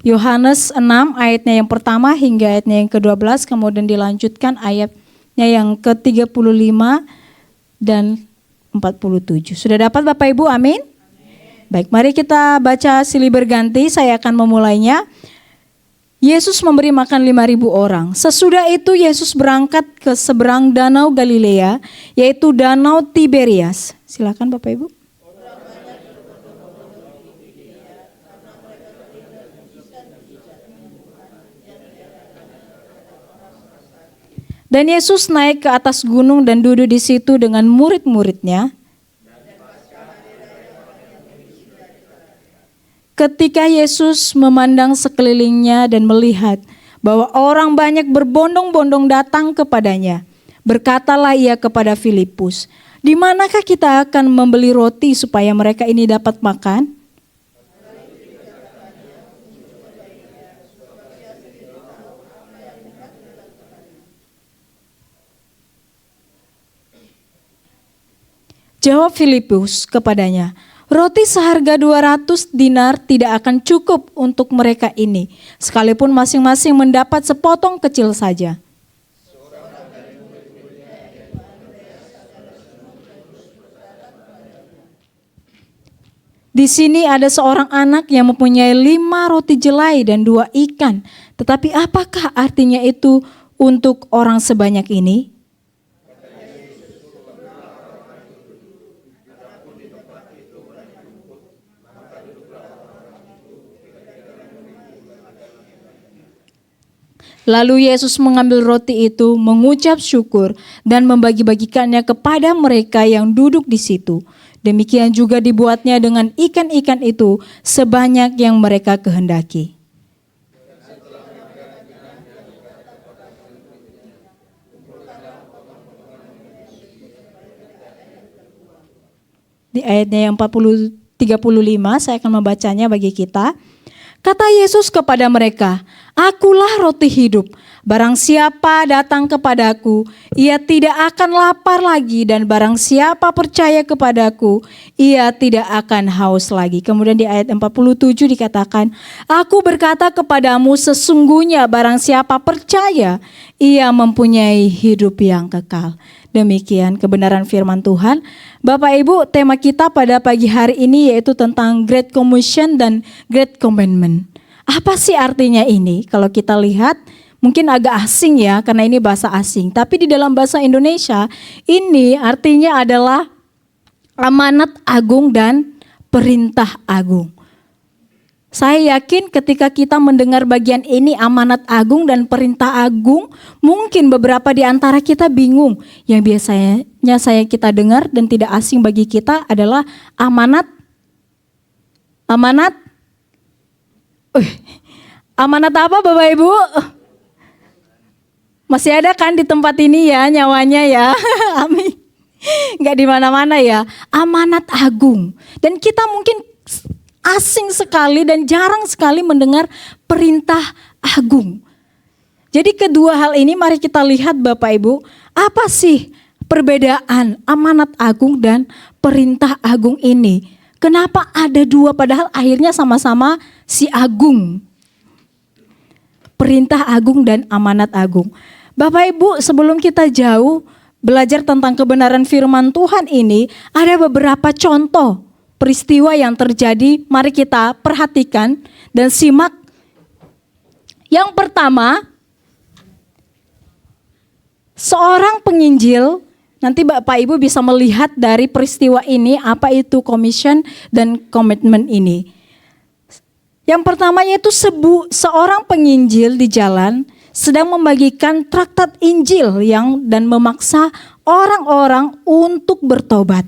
Yohanes 6 ayatnya yang pertama hingga ayatnya yang ke-12, kemudian dilanjutkan ayatnya yang ke-35 dan 47. Sudah dapat Bapak Ibu? Amin. Baik, mari kita baca silih berganti, saya akan memulainya. Yesus memberi makan 5.000 orang. Sesudah itu Yesus berangkat ke seberang danau Galilea, yaitu danau Tiberias. Silakan Bapak Ibu. Dan Yesus naik ke atas gunung dan duduk di situ dengan murid-muridnya. Ketika Yesus memandang sekelilingnya dan melihat bahwa orang banyak berbondong-bondong datang kepadanya, berkatalah ia kepada Filipus, "Di manakah kita akan membeli roti supaya mereka ini dapat makan?" Jawab Filipus kepadanya, "Roti seharga 200 dinar tidak akan cukup untuk mereka ini, sekalipun masing-masing mendapat sepotong kecil saja." Di sini ada seorang anak yang mempunyai 5 roti jelai dan 2 ikan. Tetapi apakah artinya itu untuk orang sebanyak ini? Lalu Yesus mengambil roti itu, mengucap syukur dan membagi-bagikannya kepada mereka yang duduk di situ. Demikian juga dibuatnya dengan ikan-ikan itu sebanyak yang mereka kehendaki. Di ayatnya yang 35 saya akan membacanya bagi kita. Kata Yesus kepada mereka, "Akulah roti hidup. Barang siapa datang kepadaku, ia tidak akan lapar lagi, dan barang siapa percaya kepadaku, ia tidak akan haus lagi." Kemudian di ayat 47 dikatakan, "Aku berkata kepadamu, sesungguhnya barang siapa percaya, ia mempunyai hidup yang kekal." Demikian kebenaran firman Tuhan. Bapak Ibu, tema kita pada pagi hari ini yaitu tentang Great Commission dan Great Commandment. Apa sih artinya ini? Kalau kita lihat mungkin agak asing ya, karena ini bahasa asing. Tapi di dalam bahasa Indonesia ini artinya adalah amanat agung dan perintah agung. Saya yakin ketika kita mendengar bagian ini, amanat agung dan perintah agung, mungkin beberapa di antara kita bingung. Yang biasanya kita dengar dan tidak asing bagi kita adalah amanat. Amanat apa Bapak Ibu? Masih ada kan di tempat ini ya nyawanya ya? Amin. Enggak di mana-mana ya. Amanat agung. Dan kita mungkin asing sekali dan jarang sekali mendengar perintah agung. Jadi kedua hal ini mari kita lihat Bapak Ibu, apa sih perbedaan amanat agung dan perintah agung ini? Kenapa ada dua padahal akhirnya sama-sama si agung? Perintah agung dan amanat agung. Bapak Ibu, sebelum kita jauh belajar tentang kebenaran firman Tuhan ini, ada beberapa contoh peristiwa yang terjadi, mari kita perhatikan dan simak. Yang pertama, seorang penginjil, nanti Bapak Ibu bisa melihat dari peristiwa ini apa itu commission dan komitmen ini. Yang pertamanya itu seorang penginjil di jalan sedang membagikan traktat Injil dan memaksa orang-orang untuk bertobat.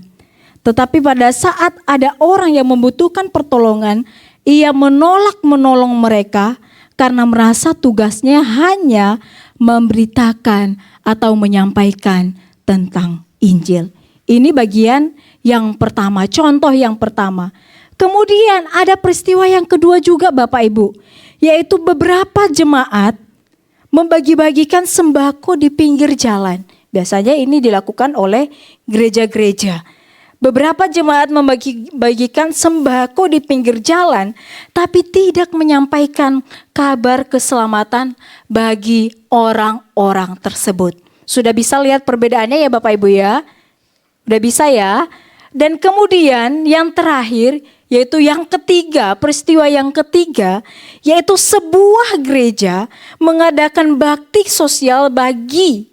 Tetapi pada saat ada orang yang membutuhkan pertolongan, ia menolak menolong mereka karena merasa tugasnya hanya memberitakan atau menyampaikan tentang Injil. Ini bagian yang pertama, contoh yang pertama. Kemudian ada peristiwa yang kedua juga Bapak Ibu, yaitu beberapa jemaat membagi-bagikan sembako di pinggir jalan. Biasanya ini dilakukan oleh gereja-gereja. Beberapa jemaat membagikan sembako di pinggir jalan, tapi tidak menyampaikan kabar keselamatan bagi orang-orang tersebut. Sudah bisa lihat perbedaannya ya Bapak Ibu ya? Udah bisa ya? Dan kemudian yang terakhir, yaitu yang ketiga, peristiwa yang ketiga, yaitu sebuah gereja mengadakan bakti sosial bagi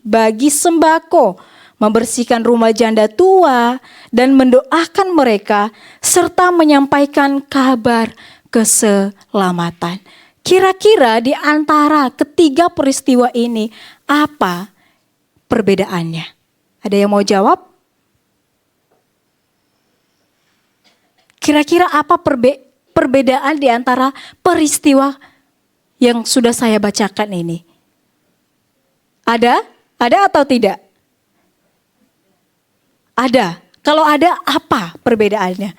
sembako, membersihkan rumah janda tua, dan mendoakan mereka, serta menyampaikan kabar keselamatan. Kira-kira di antara ketiga peristiwa ini, apa perbedaannya? Ada yang mau jawab? Kira-kira apa perbedaan di antara peristiwa yang sudah saya bacakan ini? Ada? Ada atau tidak? Ada. Kalau ada, apa perbedaannya?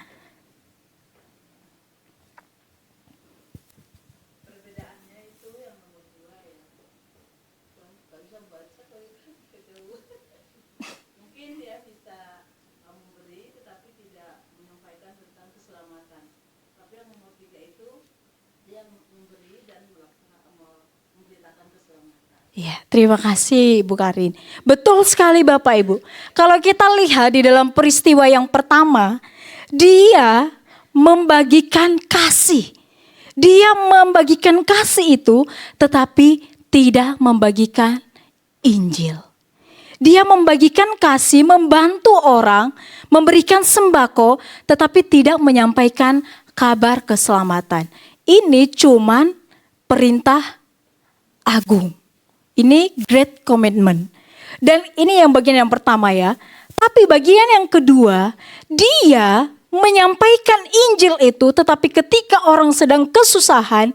Perbedaannya itu yang nomor 2 ya. Gak bisa baca mungkin dia bisa memberi tetapi tidak menyampaikan tentang keselamatan. Tapi yang nomor 3 itu dia memberi dan memberitakan keselamatan. Ya, terima kasih Ibu Karin. Betul sekali Bapak Ibu. Kalau kita lihat di dalam peristiwa yang pertama, dia membagikan kasih. Dia membagikan kasih itu tetapi tidak membagikan Injil. Dia membagikan kasih, membantu orang, memberikan sembako tetapi tidak menyampaikan kabar keselamatan. Ini cuman perintah agung. Ini Great Commitment. Dan ini yang bagian yang pertama ya. Tapi bagian yang kedua, dia menyampaikan Injil itu, tetapi ketika orang sedang kesusahan,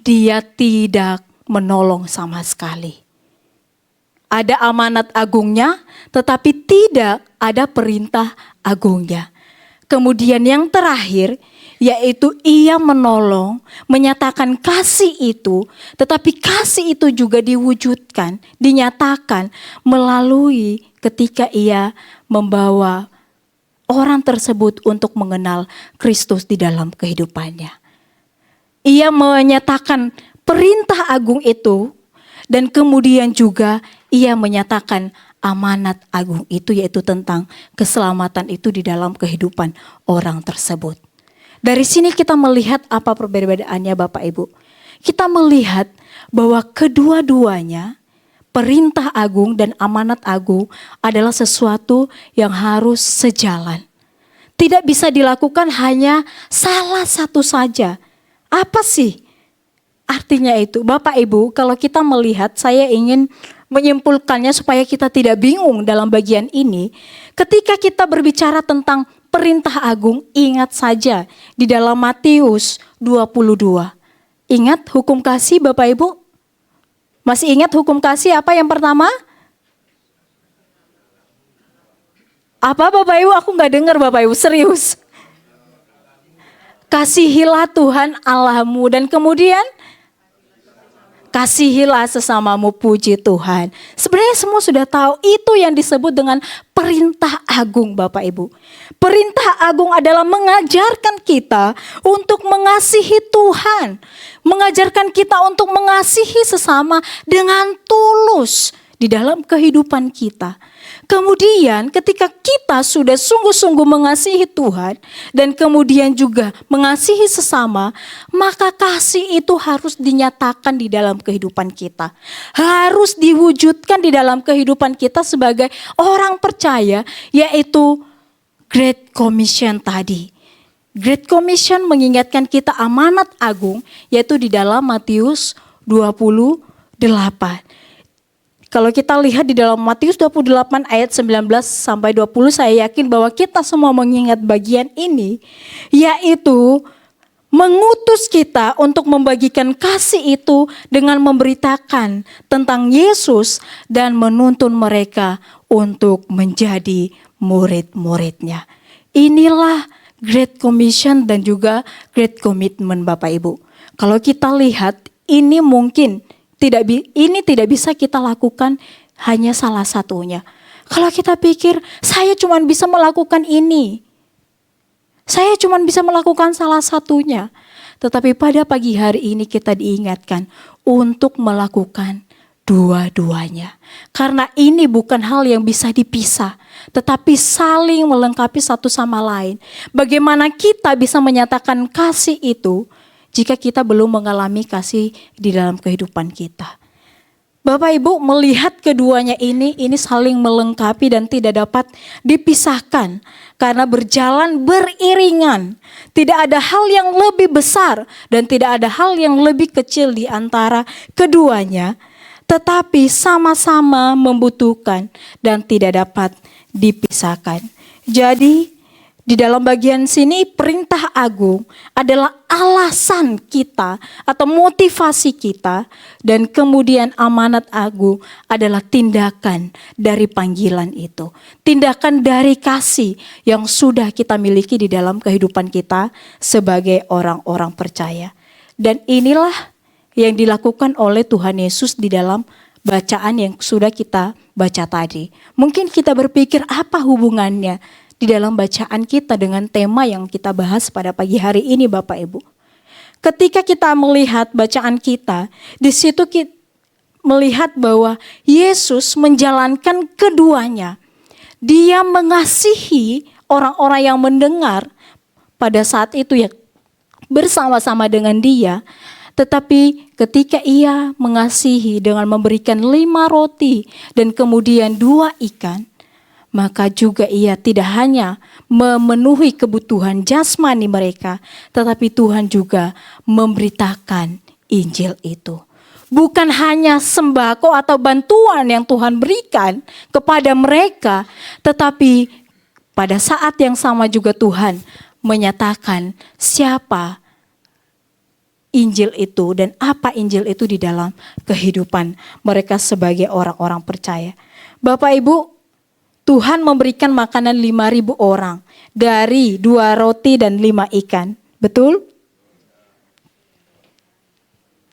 dia tidak menolong sama sekali. Ada amanat agungnya, tetapi tidak ada perintah agungnya. Kemudian yang terakhir, yaitu ia menolong, menyatakan kasih itu, tetapi kasih itu juga diwujudkan, dinyatakan melalui ketika ia membawa orang tersebut untuk mengenal Kristus di dalam kehidupannya. Ia menyatakan perintah agung itu, dan kemudian juga ia menyatakan amanat agung itu, yaitu tentang keselamatan itu di dalam kehidupan orang tersebut. Dari sini kita melihat apa perbedaannya Bapak Ibu. Kita melihat bahwa kedua-duanya, perintah agung dan amanat agung adalah sesuatu yang harus sejalan. Tidak bisa dilakukan hanya salah satu saja. Apa sih artinya itu? Bapak Ibu, kalau kita melihat, saya ingin menyimpulkannya supaya kita tidak bingung dalam bagian ini. Ketika kita berbicara tentang perintah agung, ingat saja di dalam Matius 22. Ingat hukum kasih Bapak Ibu? Masih ingat hukum kasih apa yang pertama? Apa Bapak Ibu? Aku gak dengar Bapak Ibu, serius. Kasihilah Tuhan Allahmu, dan kemudian kasihilah sesamamu, puji Tuhan. Sebenarnya semua sudah tahu, itu yang disebut dengan perintah agung Bapak Ibu. Perintah agung adalah mengajarkan kita untuk mengasihi Tuhan. Mengajarkan kita untuk mengasihi sesama dengan tulus di dalam kehidupan kita. Kemudian ketika kita sudah sungguh-sungguh mengasihi Tuhan dan kemudian juga mengasihi sesama, maka kasih itu harus dinyatakan di dalam kehidupan kita. Harus diwujudkan di dalam kehidupan kita sebagai orang percaya, yaitu Great Commission tadi. Great Commission mengingatkan kita amanat agung, yaitu di dalam Matius 28. Kalau kita lihat di dalam Matius 28 ayat 19 sampai 20, saya yakin bahwa kita semua mengingat bagian ini, yaitu mengutus kita untuk membagikan kasih itu dengan memberitakan tentang Yesus dan menuntun mereka untuk menjadi murid-muridnya. Inilah Great Commission dan juga Great Commitment Bapak Ibu. Kalau kita lihat, ini mungkin tidak bisa kita lakukan hanya salah satunya. Kalau kita pikir saya cuma bisa melakukan ini, Saya cuma bisa melakukan salah satunya. Tetapi pada pagi hari ini kita diingatkan untuk melakukan dua-duanya. Karena ini bukan hal yang bisa dipisah, tetapi saling melengkapi satu sama lain. Bagaimana kita bisa menyatakan kasih itu jika kita belum mengalami kasih di dalam kehidupan kita? Bapak Ibu melihat keduanya ini saling melengkapi dan tidak dapat dipisahkan. Karena berjalan beriringan. Tidak ada hal yang lebih besar dan tidak ada hal yang lebih kecil di antara keduanya. Tetapi sama-sama membutuhkan dan tidak dapat dipisahkan. Jadi di dalam bagian sini perintah agung adalah alasan kita atau motivasi kita, dan kemudian amanat agung adalah tindakan dari panggilan itu. Tindakan dari kasih yang sudah kita miliki di dalam kehidupan kita sebagai orang-orang percaya. Dan inilah yang dilakukan oleh Tuhan Yesus di dalam bacaan yang sudah kita baca tadi. Mungkin kita berpikir apa hubungannya di dalam bacaan kita dengan tema yang kita bahas pada pagi hari ini, Bapak Ibu. Ketika kita melihat bacaan kita, di situ kita melihat bahwa Yesus menjalankan keduanya. Dia mengasihi orang-orang yang mendengar pada saat itu ya bersama-sama dengan dia. Tetapi ketika ia mengasihi dengan memberikan 5 roti dan kemudian 2 ikan, maka juga ia tidak hanya memenuhi kebutuhan jasmani mereka, tetapi Tuhan juga memberitakan Injil itu. Bukan hanya sembako atau bantuan yang Tuhan berikan kepada mereka, tetapi pada saat yang sama juga Tuhan menyatakan siapa Injil itu dan apa Injil itu di dalam kehidupan mereka sebagai orang-orang percaya. Bapak Ibu, Tuhan memberikan makanan 5.000 orang dari 2 roti dan 5 ikan. Betul?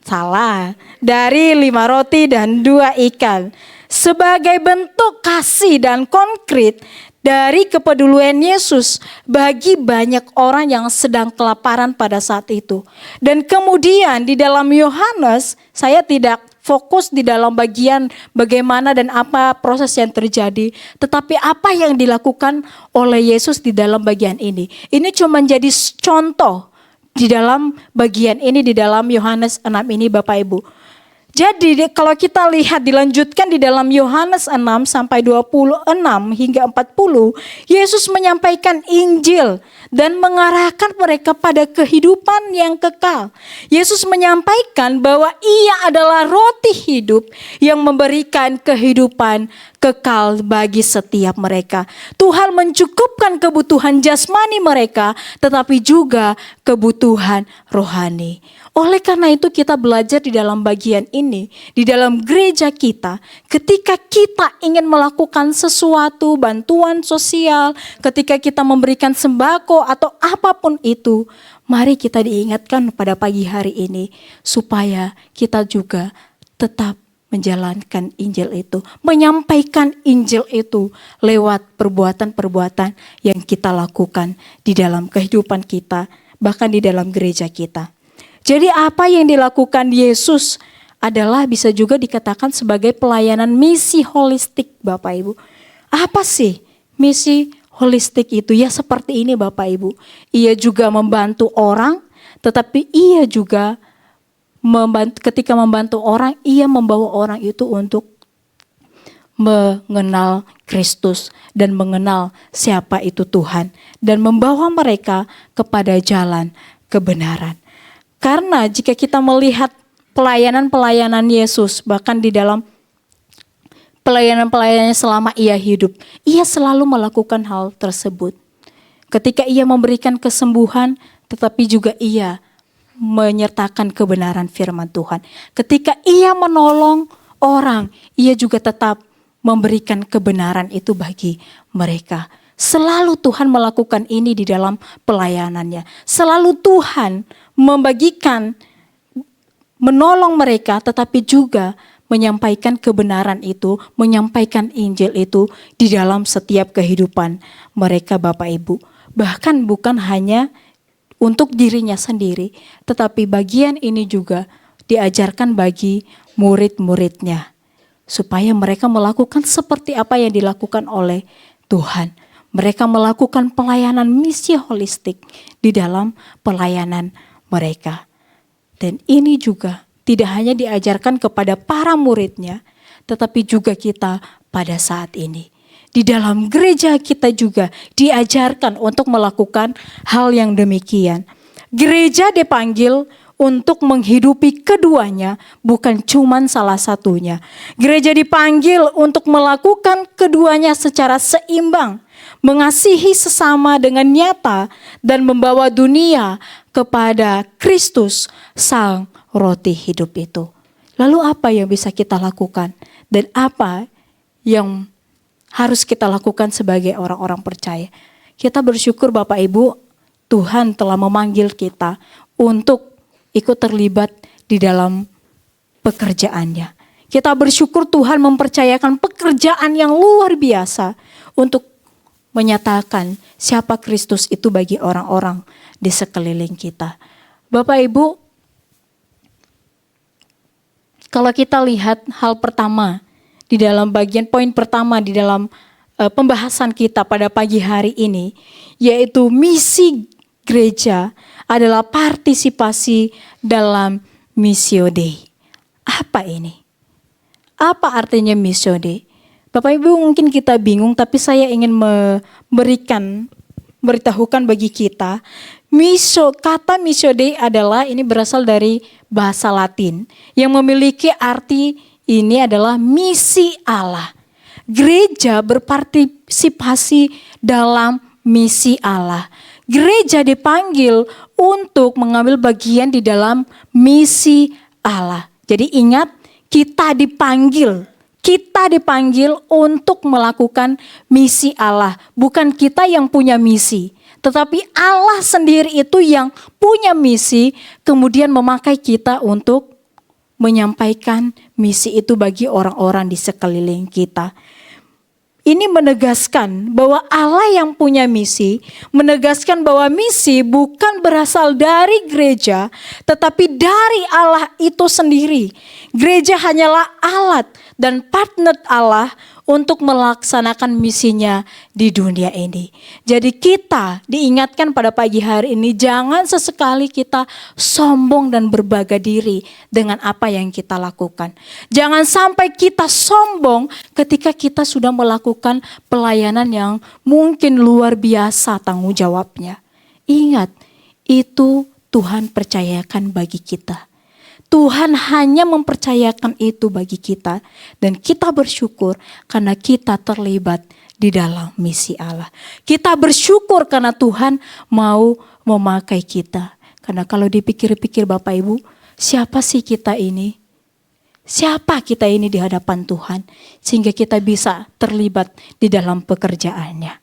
Salah. Dari 5 roti dan 2 ikan. Sebagai bentuk kasih dan konkret dari kepedulian Yesus bagi banyak orang yang sedang kelaparan pada saat itu. Dan kemudian di dalam Yohanes, saya tidak fokus di dalam bagian bagaimana dan apa proses yang terjadi. Tetapi apa yang dilakukan oleh Yesus di dalam bagian ini. Ini cuma jadi contoh di dalam bagian ini, di dalam Yohanes 6 ini Bapak Ibu. Jadi kalau kita lihat dilanjutkan di dalam Yohanes 6 sampai 26 hingga 40, Yesus menyampaikan Injil dan mengarahkan mereka pada kehidupan yang kekal. Yesus menyampaikan bahwa ia adalah roti hidup yang memberikan kehidupan kekal bagi setiap mereka. Tuhan mencukupkan kebutuhan jasmani mereka, tetapi juga kebutuhan rohani. Oleh karena itu kita belajar di dalam bagian ini, di dalam gereja kita, ketika kita ingin melakukan sesuatu, bantuan sosial, ketika kita memberikan sembako atau apapun itu, mari kita diingatkan pada pagi hari ini, supaya kita juga tetap menjalankan Injil itu, menyampaikan Injil itu lewat perbuatan-perbuatan yang kita lakukan di dalam kehidupan kita, bahkan di dalam gereja kita. Jadi apa yang dilakukan Yesus adalah bisa juga dikatakan sebagai pelayanan misi holistik, Bapak Ibu. Apa sih misi holistik itu? Ya seperti ini Bapak Ibu. Ia juga membantu orang, tetapi ia juga ketika membantu orang, ia membawa orang itu untuk mengenal Kristus dan mengenal siapa itu Tuhan. Dan membawa mereka kepada jalan kebenaran. Karena jika kita melihat pelayanan-pelayanan Yesus, bahkan di dalam pelayanan-pelayanannya selama ia hidup, ia selalu melakukan hal tersebut. Ketika ia memberikan kesembuhan, tetapi juga ia menyertakan kebenaran firman Tuhan. Ketika ia menolong orang, ia juga tetap memberikan kebenaran itu bagi mereka. Selalu Tuhan melakukan ini di dalam pelayanannya. Selalu Tuhan membagikan, menolong mereka, tetapi juga menyampaikan kebenaran itu, menyampaikan Injil itu di dalam setiap kehidupan mereka Bapak Ibu. Bahkan bukan hanya untuk dirinya sendiri, tetapi bagian ini juga diajarkan bagi murid-muridnya. Supaya mereka melakukan seperti apa yang dilakukan oleh Tuhan. Mereka melakukan pelayanan misi holistik di dalam pelayanan mereka. Dan ini juga tidak hanya diajarkan kepada para muridnya, tetapi juga kita pada saat ini. Di dalam gereja kita juga diajarkan untuk melakukan hal yang demikian. Gereja dipanggil untuk menghidupi keduanya, bukan cuma salah satunya. Gereja dipanggil untuk melakukan keduanya secara seimbang, mengasihi sesama dengan nyata, dan membawa dunia kepada Kristus, Sang Roti Hidup itu. Lalu apa yang bisa kita lakukan? Dan apa yang harus kita lakukan sebagai orang-orang percaya? Kita bersyukur Bapak Ibu, Tuhan telah memanggil kita untuk ikut terlibat di dalam pekerjaannya. Kita bersyukur Tuhan mempercayakan pekerjaan yang luar biasa untuk menyatakan siapa Kristus itu bagi orang-orang di sekeliling kita. Bapak Ibu, kalau kita lihat hal pertama di dalam bagian poin pertama di dalam pembahasan kita pada pagi hari ini, yaitu misi gereja adalah partisipasi dalam Missio Dei. Apa ini? Apa artinya Missio Dei? Bapak Ibu mungkin kita bingung, tapi saya ingin beritahukan bagi kita. Kata Missio Dei adalah, ini berasal dari bahasa Latin, yang memiliki arti ini adalah misi Allah. Gereja berpartisipasi dalam misi Allah. Gereja dipanggil untuk mengambil bagian di dalam misi Allah. Jadi ingat, kita dipanggil untuk melakukan misi Allah. Bukan kita yang punya misi, tetapi Allah sendiri itu yang punya misi, kemudian memakai kita untuk menyampaikan misi itu bagi orang-orang di sekeliling kita. Ini menegaskan bahwa Allah yang punya misi, menegaskan bahwa misi bukan berasal dari gereja, tetapi dari Allah itu sendiri. Gereja hanyalah alat dan partner Allah untuk melaksanakan misinya di dunia ini. Jadi kita diingatkan pada pagi hari ini, jangan sesekali kita sombong dan berbangga diri dengan apa yang kita lakukan. Jangan sampai kita sombong ketika kita sudah melakukan pelayanan yang mungkin luar biasa tanggung jawabnya. Ingat, itu Tuhan percayakan bagi kita. Tuhan hanya mempercayakan itu bagi kita, dan kita bersyukur karena kita terlibat di dalam misi Allah. Kita bersyukur karena Tuhan mau memakai kita. Karena kalau dipikir-pikir Bapak Ibu, siapa sih kita ini? Siapa kita ini di hadapan Tuhan sehingga kita bisa terlibat di dalam pekerjaannya?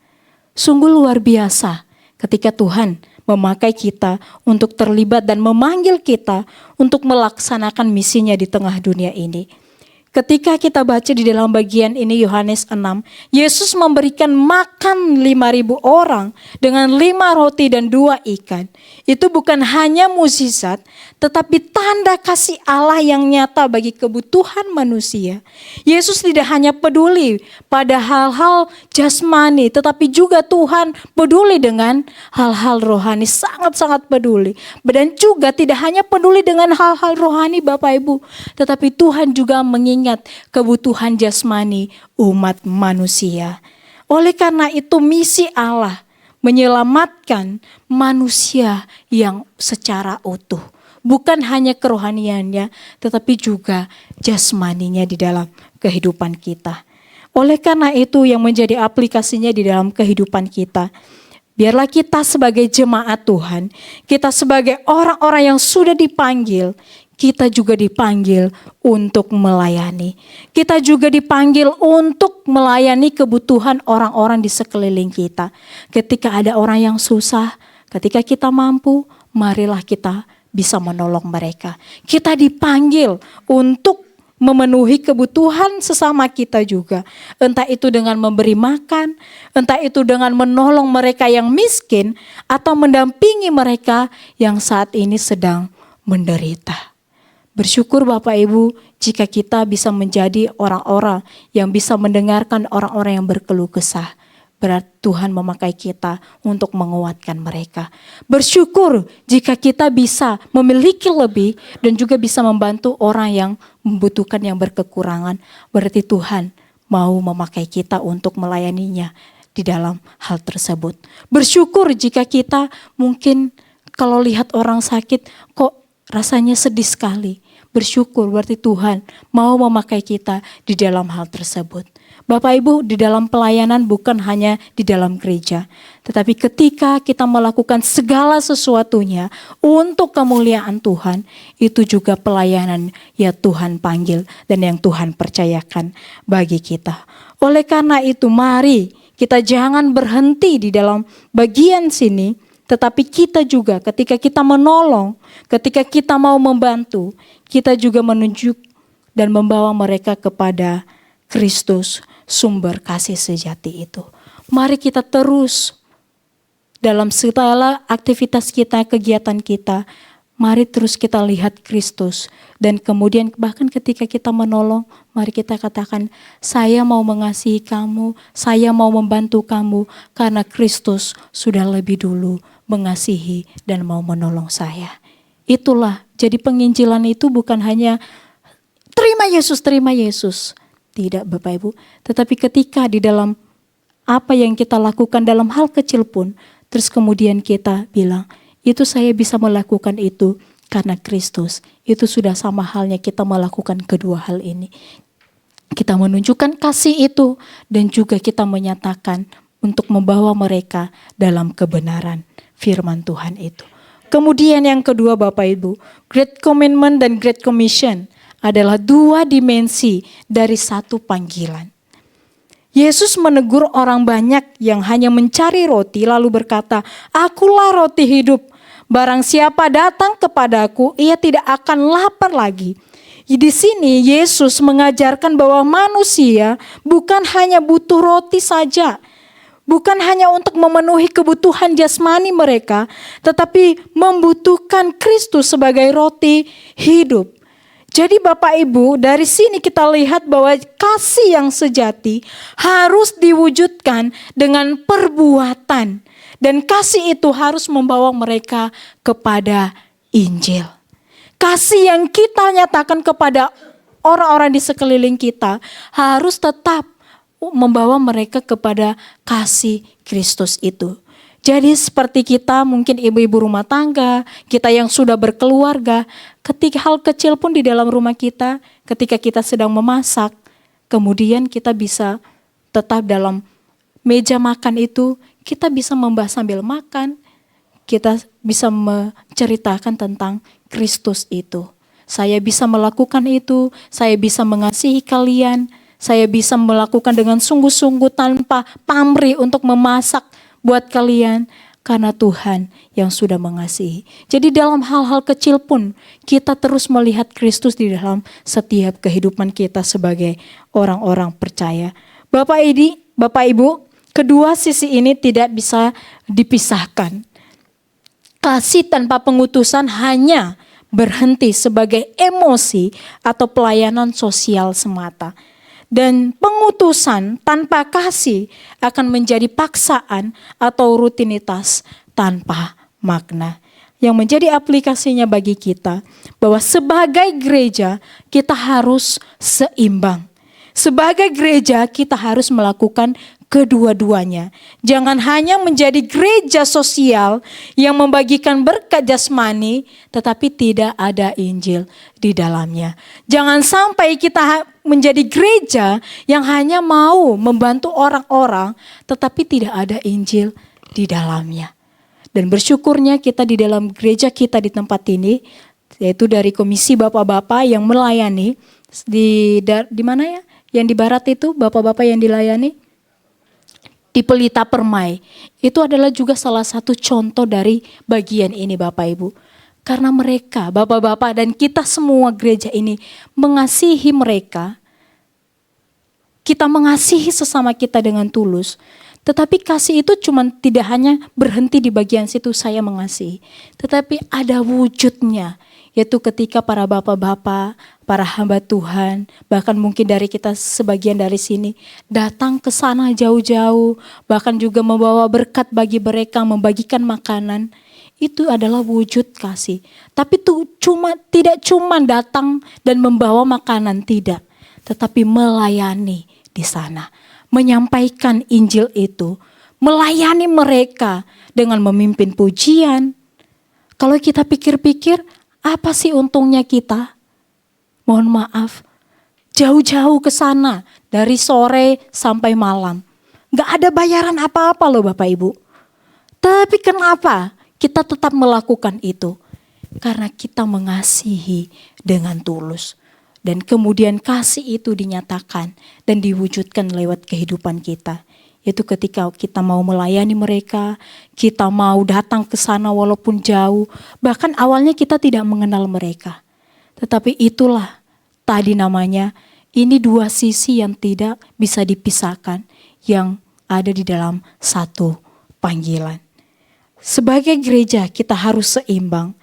Sungguh luar biasa ketika Tuhan memakai kita untuk terlibat dan memanggil kita untuk melaksanakan misinya di tengah dunia ini. Ketika kita baca di dalam bagian ini Yohanes 6, Yesus memberikan makan 5.000 orang dengan 5 roti dan 2 ikan. Itu bukan hanya mukjizat, tetapi tanda kasih Allah yang nyata bagi kebutuhan manusia. Yesus tidak hanya peduli pada hal-hal jasmani, tetapi juga Tuhan peduli dengan hal-hal rohani, sangat-sangat peduli. Dan juga tidak hanya peduli dengan hal-hal rohani Bapak Ibu, tetapi Tuhan juga mengingat kebutuhan jasmani umat manusia. Oleh karena itu misi Allah menyelamatkan manusia yang secara utuh. Bukan hanya kerohaniannya, tetapi juga jasmaninya di dalam kehidupan kita. Oleh karena itu yang menjadi aplikasinya di dalam kehidupan kita, biarlah kita sebagai jemaat Tuhan, kita sebagai orang-orang yang sudah dipanggil, kita juga dipanggil untuk melayani. Kita juga dipanggil untuk melayani kebutuhan orang-orang di sekeliling kita. Ketika ada orang yang susah, ketika kita mampu, marilah kita bisa menolong mereka. Kita dipanggil untuk memenuhi kebutuhan sesama kita juga. Entah itu dengan memberi makan, entah itu dengan menolong mereka yang miskin, atau mendampingi mereka yang saat ini sedang menderita. Bersyukur Bapak Ibu jika kita bisa menjadi orang-orang yang bisa mendengarkan orang-orang yang berkeluh kesah. Berarti Tuhan memakai kita untuk menguatkan mereka. Bersyukur jika kita bisa memiliki lebih dan juga bisa membantu orang yang membutuhkan, yang berkekurangan. Berarti Tuhan mau memakai kita untuk melayaninya di dalam hal tersebut. Bersyukur jika kita mungkin kalau lihat orang sakit kok rasanya sedih sekali. Bersyukur berarti Tuhan mau memakai kita di dalam hal tersebut. Bapak Ibu, di dalam pelayanan bukan hanya di dalam gereja, tetapi ketika kita melakukan segala sesuatunya untuk kemuliaan Tuhan, itu juga pelayanan yang Tuhan panggil dan yang Tuhan percayakan bagi kita. Oleh karena itu, mari kita jangan berhenti di dalam bagian sini, tetapi kita juga ketika kita menolong, ketika kita mau membantu, kita juga menunjuk dan membawa mereka kepada Kristus, sumber kasih sejati itu. Mari kita terus dalam segala aktivitas kita, kegiatan kita, mari terus kita lihat Kristus. Dan kemudian bahkan ketika kita menolong, mari kita katakan, saya mau mengasihi kamu, saya mau membantu kamu, karena Kristus sudah lebih dulu mengasihi dan mau menolong saya. Itulah, jadi penginjilan itu bukan hanya terima Yesus. Tidak Bapak Ibu, tetapi ketika di dalam apa yang kita lakukan dalam hal kecil pun, terus kemudian kita bilang, itu saya bisa melakukan itu karena Kristus. Itu sudah sama halnya kita melakukan kedua hal ini. Kita menunjukkan kasih itu dan juga kita menyatakan untuk membawa mereka dalam kebenaran firman Tuhan itu. Kemudian yang kedua Bapak Ibu, Great Commandment dan Great Commission adalah dua dimensi dari satu panggilan. Yesus menegur orang banyak yang hanya mencari roti lalu berkata, "Akulah roti hidup. Barang siapa datang kepadaku, ia tidak akan lapar lagi." Di sini Yesus mengajarkan bahwa manusia bukan hanya butuh roti saja, bukan hanya untuk memenuhi kebutuhan jasmani mereka, tetapi membutuhkan Kristus sebagai roti hidup. Jadi Bapak Ibu, dari sini kita lihat bahwa kasih yang sejati harus diwujudkan dengan perbuatan. Dan kasih itu harus membawa mereka kepada Injil. Kasih yang kita nyatakan kepada orang-orang di sekeliling kita harus tetap membawa mereka kepada kasih Kristus itu. Jadi seperti kita mungkin ibu-ibu rumah tangga, kita yang sudah berkeluarga, ketika hal kecil pun di dalam rumah kita, ketika kita sedang memasak, kemudian kita bisa tetap dalam meja makan itu, kita bisa membahas sambil makan, kita bisa menceritakan tentang Kristus itu. Saya bisa melakukan itu, saya bisa mengasihi kalian, saya bisa melakukan dengan sungguh-sungguh tanpa pamrih untuk memasak buat kalian karena Tuhan yang sudah mengasihi. Jadi dalam hal-hal kecil pun kita terus melihat Kristus di dalam setiap kehidupan kita sebagai orang-orang percaya. Bapak Ibu, kedua sisi ini tidak bisa dipisahkan. Kasih tanpa pengutusan hanya berhenti sebagai emosi atau pelayanan sosial semata. Dan pengutusan tanpa kasih akan menjadi paksaan atau rutinitas tanpa makna. Yang menjadi aplikasinya bagi kita bahwa sebagai gereja kita harus seimbang. Sebagai gereja kita harus melakukan kedua-duanya. Jangan hanya menjadi gereja sosial yang membagikan berkat jasmani tetapi tidak ada Injil di dalamnya. Jangan sampai kita menjadi gereja yang hanya mau membantu orang-orang tetapi tidak ada Injil di dalamnya. Dan bersyukurnya kita di dalam gereja kita di tempat ini, yaitu dari komisi bapak-bapak yang melayani di mana ya? Yang di barat itu bapak-bapak yang dilayani di Pelita Permai. Itu adalah juga salah satu contoh dari bagian ini Bapak Ibu. Karena mereka, bapak-bapak dan kita semua gereja ini mengasihi mereka. Kita mengasihi sesama kita dengan tulus. Tetapi kasih itu tidak hanya berhenti di bagian situ saya mengasihi. Tetapi ada wujudnya. Yaitu ketika para bapak-bapak, para hamba Tuhan, bahkan mungkin dari kita sebagian dari sini, datang ke sana jauh-jauh, bahkan juga membawa berkat bagi mereka, membagikan makanan, itu adalah wujud kasih. Tapi itu tidak cuma datang dan membawa makanan, tidak. Tetapi melayani di sana, menyampaikan Injil itu, melayani mereka dengan memimpin pujian. Kalau kita pikir-pikir, apa sih untungnya kita? Mohon maaf, jauh-jauh ke sana dari sore sampai malam. Gak ada bayaran apa-apa loh Bapak Ibu. Tapi kenapa kita tetap melakukan itu? Karena kita mengasihi dengan tulus. Dan kemudian kasih itu dinyatakan dan diwujudkan lewat kehidupan kita. Yaitu ketika kita mau melayani mereka, kita mau datang ke sana walaupun jauh. Bahkan awalnya kita tidak mengenal mereka. Tetapi itulah tadi namanya, ini dua sisi yang tidak bisa dipisahkan, yang ada di dalam satu panggilan. Sebagai gereja kita harus seimbang.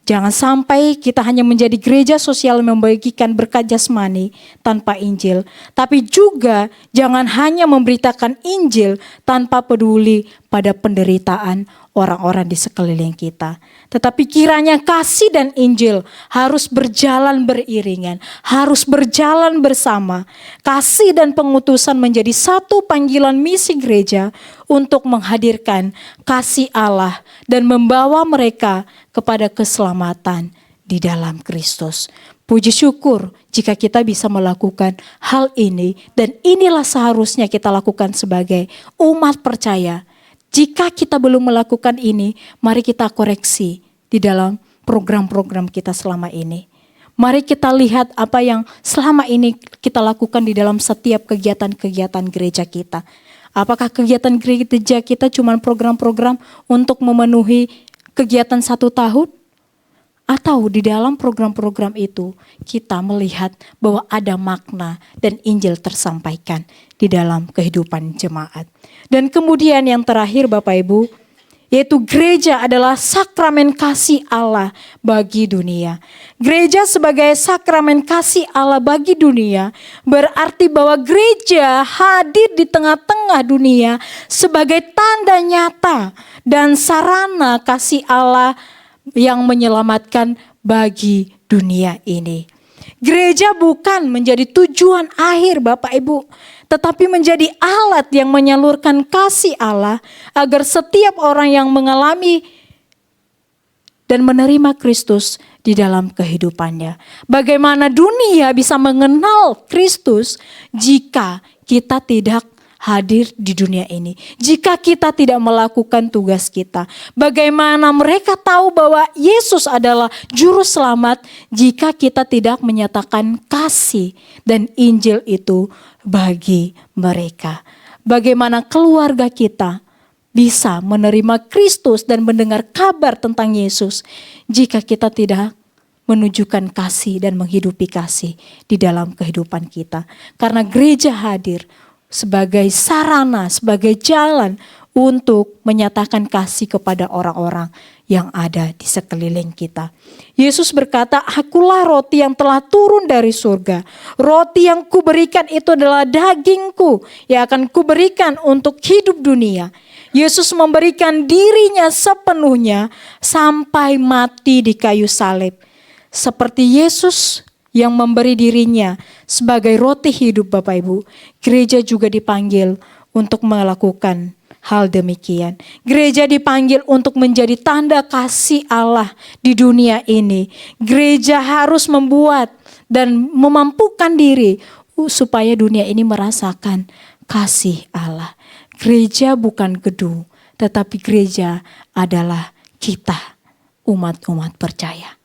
Jangan sampai kita hanya menjadi gereja sosial membagikan berkat jasmani tanpa Injil. Tapi juga jangan hanya memberitakan Injil tanpa peduli pada penderitaan orang-orang di sekeliling kita. Tetapi kiranya kasih dan Injil harus berjalan beriringan, harus berjalan bersama. Kasih dan pengutusan menjadi satu panggilan misi gereja untuk menghadirkan kasih Allah dan membawa mereka kepada keselamatan di dalam Kristus. Puji syukur jika kita bisa melakukan hal ini, dan inilah seharusnya kita lakukan sebagai umat percaya. Jika kita belum melakukan ini, mari kita koreksi di dalam program-program kita selama ini. Mari kita lihat apa yang selama ini kita lakukan di dalam setiap kegiatan-kegiatan gereja kita. Apakah kegiatan gereja kita cuma program-program untuk memenuhi kegiatan 1 tahun? Atau di dalam program-program itu kita melihat bahwa ada makna dan Injil tersampaikan di dalam kehidupan jemaat. Dan kemudian yang terakhir Bapak Ibu, yaitu gereja adalah sakramen kasih Allah bagi dunia. Gereja sebagai sakramen kasih Allah bagi dunia berarti bahwa gereja hadir di tengah-tengah dunia sebagai tanda nyata dan sarana kasih Allah yang menyelamatkan bagi dunia ini. Gereja bukan menjadi tujuan akhir Bapak Ibu, tetapi menjadi alat yang menyalurkan kasih Allah agar setiap orang yang mengalami dan menerima Kristus di dalam kehidupannya. Bagaimana dunia bisa mengenal Kristus jika kita tidak hadir di dunia ini, jika kita tidak melakukan tugas kita? Bagaimana mereka tahu bahwa Yesus adalah juru selamat jika kita tidak menyatakan kasih dan Injil itu bagi mereka? Bagaimana keluarga kita bisa menerima Kristus dan mendengar kabar tentang Yesus jika kita tidak menunjukkan kasih dan menghidupi kasih di dalam kehidupan kita? Karena gereja hadir sebagai sarana, sebagai jalan untuk menyatakan kasih kepada orang-orang yang ada di sekeliling kita. Yesus berkata, "Akulah roti yang telah turun dari surga. Roti yang kuberikan itu adalah dagingku yang akan kuberikan untuk hidup dunia." Yesus memberikan dirinya sepenuhnya sampai mati di kayu salib. Seperti Yesus yang memberi dirinya sebagai roti hidup Bapak Ibu, gereja juga dipanggil untuk melakukan hal demikian. Gereja dipanggil untuk menjadi tanda kasih Allah di dunia ini. Gereja harus membuat dan memampukan diri supaya dunia ini merasakan kasih Allah. Gereja bukan gedung, tetapi gereja adalah kita, umat-umat percaya.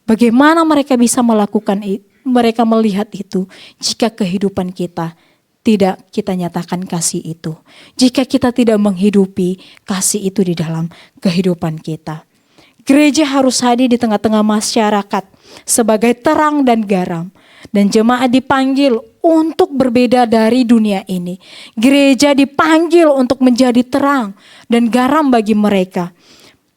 Bagaimana mereka bisa melakukan itu, mereka melihat itu jika kehidupan kita tidak kita nyatakan kasih itu. Jika kita tidak menghidupi kasih itu di dalam kehidupan kita. Gereja harus hadir di tengah-tengah masyarakat sebagai terang dan garam. Dan jemaat dipanggil untuk berbeda dari dunia ini. Gereja dipanggil untuk menjadi terang dan garam bagi mereka.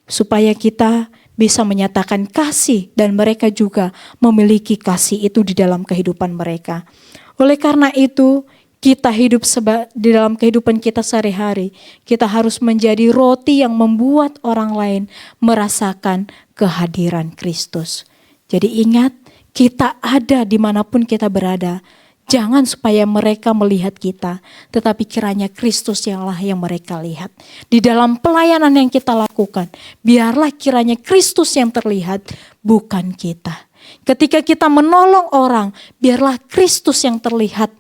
Supaya kita bisa menyatakan kasih dan mereka juga memiliki kasih itu di dalam kehidupan mereka. Oleh karena itu, kita hidup di dalam kehidupan kita sehari-hari. Kita harus menjadi roti yang membuat orang lain merasakan kehadiran Kristus. Jadi ingat, kita ada dimanapun kita berada. Jangan supaya mereka melihat kita, tetapi kiranya Kristus yang mereka lihat. Di dalam pelayanan yang kita lakukan, biarlah kiranya Kristus yang terlihat, bukan kita. Ketika kita menolong orang, biarlah Kristus yang terlihat,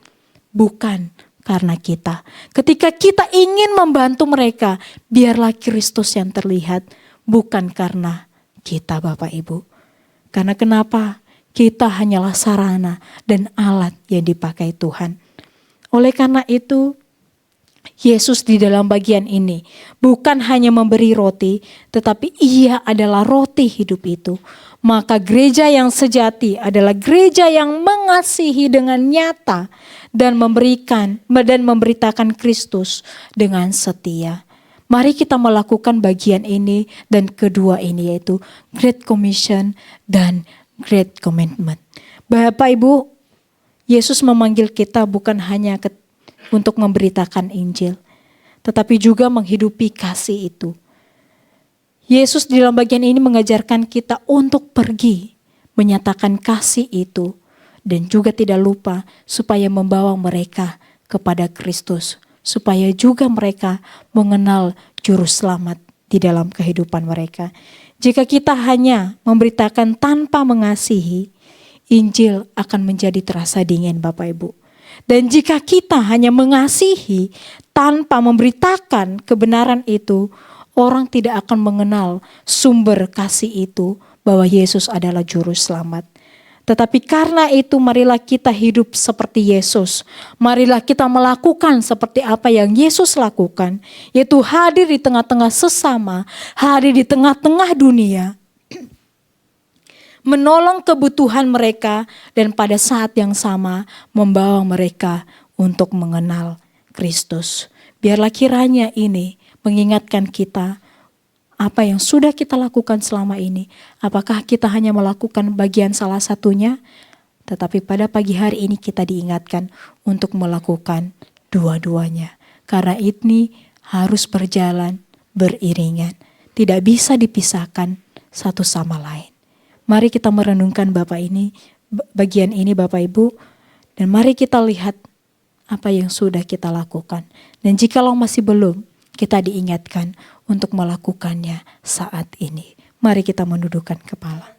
bukan karena kita. Ketika kita ingin membantu mereka, biarlah Kristus yang terlihat, bukan karena kita, Bapak Ibu. Karena kenapa? Kita hanyalah sarana dan alat yang dipakai Tuhan. Oleh karena itu, Yesus di dalam bagian ini bukan hanya memberi roti, tetapi ia adalah roti hidup itu. Maka gereja yang sejati adalah gereja yang mengasihi dengan nyata dan memberitakan Kristus dengan setia. Mari kita melakukan bagian ini dan kedua ini, yaitu Great Commission dan Great Commandment. Bapak Ibu, Yesus memanggil kita bukan hanya untuk memberitakan Injil, tetapi juga menghidupi kasih itu. Yesus di dalam bagian ini mengajarkan kita untuk pergi, menyatakan kasih itu, dan juga tidak lupa supaya membawa mereka kepada Kristus, supaya juga mereka mengenal juru selamat di dalam kehidupan mereka. Jika kita hanya memberitakan tanpa mengasihi, Injil akan menjadi terasa dingin, Bapak Ibu. Dan jika kita hanya mengasihi tanpa memberitakan kebenaran itu, orang tidak akan mengenal sumber kasih itu, bahwa Yesus adalah juru selamat. Tetapi karena itu, marilah kita hidup seperti Yesus. Marilah kita melakukan seperti apa yang Yesus lakukan, yaitu hadir di tengah-tengah sesama, hadir di tengah-tengah dunia, menolong kebutuhan mereka, dan pada saat yang sama membawa mereka untuk mengenal Kristus. Biarlah kiranya ini mengingatkan kita apa yang sudah kita lakukan selama ini. Apakah kita hanya melakukan bagian salah satunya? Tetapi pada pagi hari ini kita diingatkan untuk melakukan dua-duanya. Karena ini harus berjalan beriringan. Tidak bisa dipisahkan satu sama lain. Mari kita merenungkan bagian ini Bapak Ibu. Dan mari kita lihat apa yang sudah kita lakukan. Dan jikalau masih belum, kita diingatkan untuk melakukannya saat ini. Mari kita menundukkan kepala.